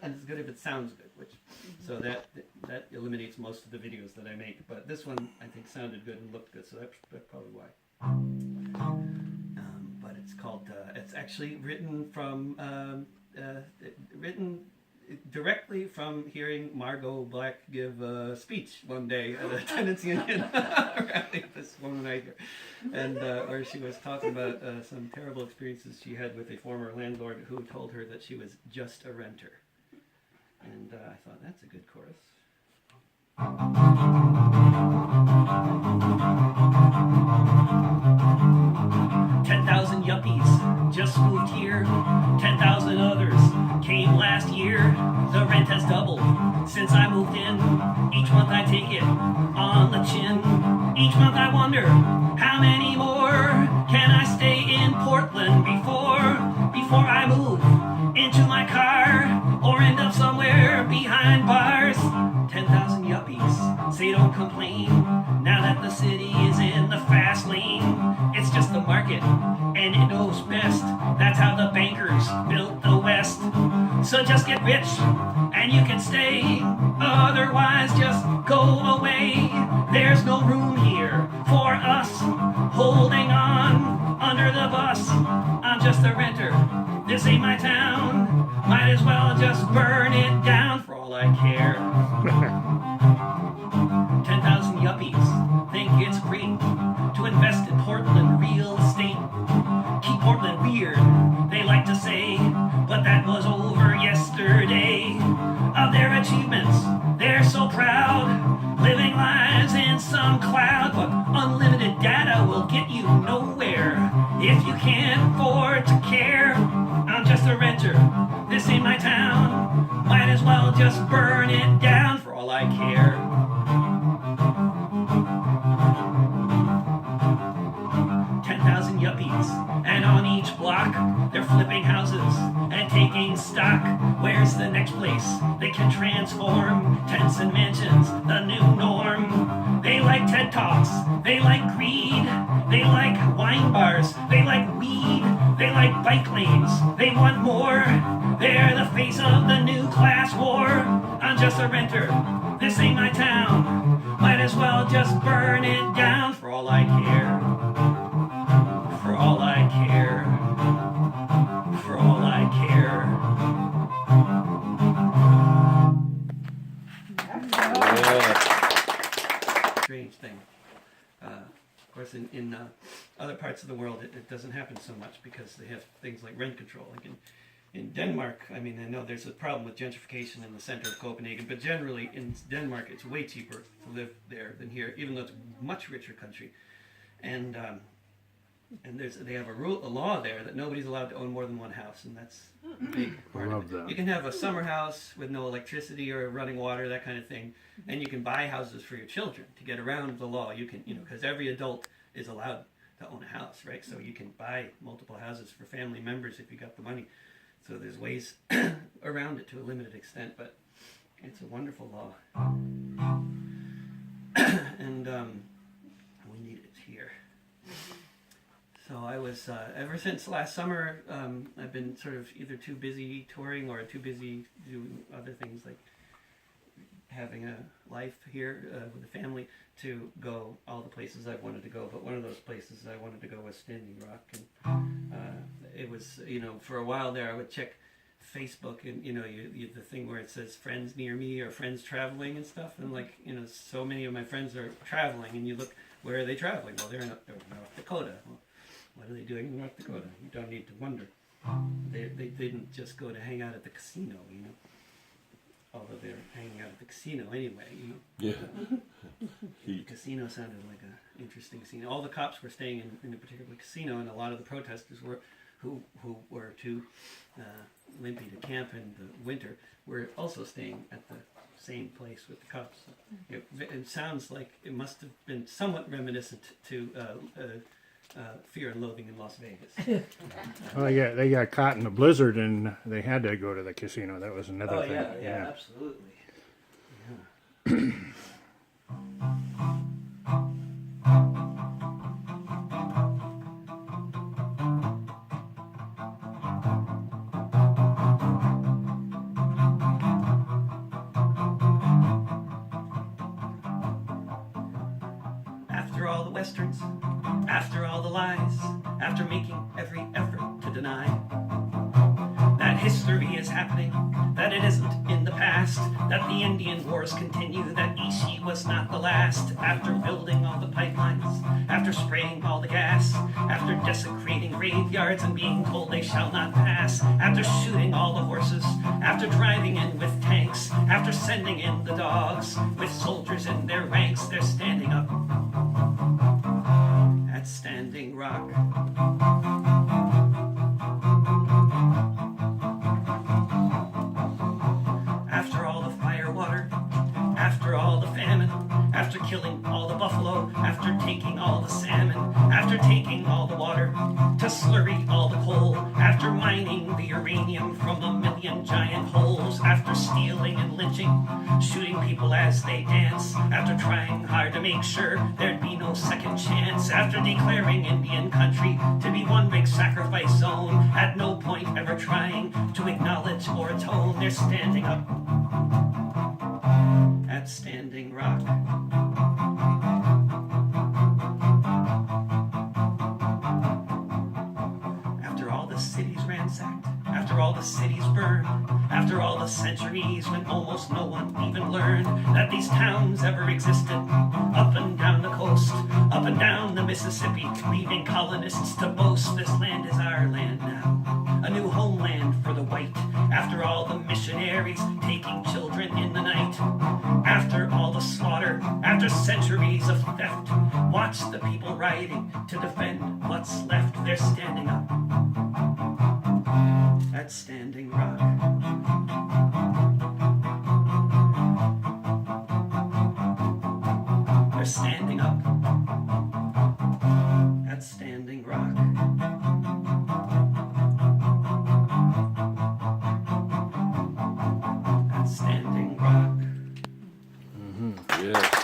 and it's good if it sounds good, which so that eliminates most of the videos that I make. But this one I think sounded good and looked good, so that's probably why. But it's called. It's actually written directly from hearing Margot Black give a speech one day at a tenants union rally. This woman right here, and where she was talking about some terrible experiences she had with a former landlord who told her that she was just a renter. And I thought that's a good chorus. 10,000 yuppies just moved here. 10,000 others came last year. The rent has doubled since I moved in. Each month I take it on the chin. Each month I wonder how many more can I stay in Portland before I move into my car or end up somewhere behind bars. 10,000 yuppies say don't complain now that the city is in the fast lane. It's just the market and it knows best. That's how the bankers built the West. So just get rich and you can stay, otherwise just go away. There's no room here for us holding on under the bus. I'm just a renter, this ain't my town. Might as well just burn it down for all I care. 10,000 yuppies think it's great to invest in Portland real estate. Keep Portland weird, they like to say, but that was over yesterday. Of their achievements, they're so proud, living lives in some cloud. But unlimited data will get you nowhere if you can't afford to care. I'm just a renter, this ain't my town. Might as well just burn it down for all I care. 10,000 yuppies, and on each block they're flipping houses and taking stock. Where's the next place they can transform tents and mansions, the new norm? They like TED Talks, they like greed, they like wine bars, they like weed, they like bike lanes, they want more. They're the face of the new class war. I'm just a renter, this ain't my town. Might as well just burn it down for all I care. For all I care. For all I care. Strange thing. Of course, in other parts of the world, it doesn't happen so much because they have things like rent control. Like in Denmark, I mean, I know there's a problem with gentrification in the center of Copenhagen, but generally in Denmark, it's way cheaper to live there than here, even though it's a much richer country. And they have a law there that nobody's allowed to own more than one house, and that's a big part of it. That. You can have a summer house with no electricity or running water, that kind of thing, and you can buy houses for your children to get around the law. You can, because every adult is allowed to own a house, right? So you can buy multiple houses for family members if you got the money. So there's ways around it to a limited extent, but it's a wonderful law. And we need it here. So I was, ever since last summer, I've been sort of either too busy touring or too busy doing other things like having a life here with a family to go all the places I've wanted to go. But one of those places I wanted to go was Standing Rock. And it was, for a while there I would check Facebook and, the thing where it says friends near me or friends traveling and stuff. And so many of my friends are traveling and you look, where are they traveling? Well, they're in North Dakota. Well, what are they doing in North Dakota? You don't need to wonder. They didn't just go to hang out at the casino, Although they're hanging out at the casino anyway, Yeah. The casino sounded like an interesting scene. All the cops were staying in a particular casino, and a lot of the protesters who were too limpy to camp in the winter were also staying at the same place with the cops. It sounds like it must have been somewhat reminiscent to Fear and Loathing in Las Vegas. Well, they got caught in a blizzard and they had to go to the casino. That was another thing. Yeah, absolutely. Yeah. westerns, after all the lies, after making every effort to deny that history is happening, that it isn't in the past, that the Indian wars continue, that Ishi was not the last. After building all the pipelines, after spraying all the gas, after desecrating graveyards and being told they shall not pass, after shooting all the horses, after driving in with tanks, after sending in the dogs, with soldiers in their ranks, they're standing up at Standing Rock. After all the fire water, after all the famine, after killing all the buffalo, after taking all the salmon, after taking all the water, to slurry all the coal, after mining the uranium from a million giant holes, after stealing and lynching, shooting people as they dance, after trying hard to make sure there'd be no second chance, after declaring Indian country to be one big sacrifice zone, at no point ever trying to acknowledge or atone, they're standing up at Standing Rock. After all the cities ransacked, after all the cities burned, after all the centuries when almost no one even learned that these towns ever existed, up and down the coast, up and down the Mississippi, leaving colonists to boast this land is our land now, a new homeland for the white. After all the missionaries taking children in the night, after all the slaughter, after centuries of theft, watch the people riding to defend what's left. They're standing up at Standing Rock. They're standing up at Standing Rock. At Standing Rock. Yes.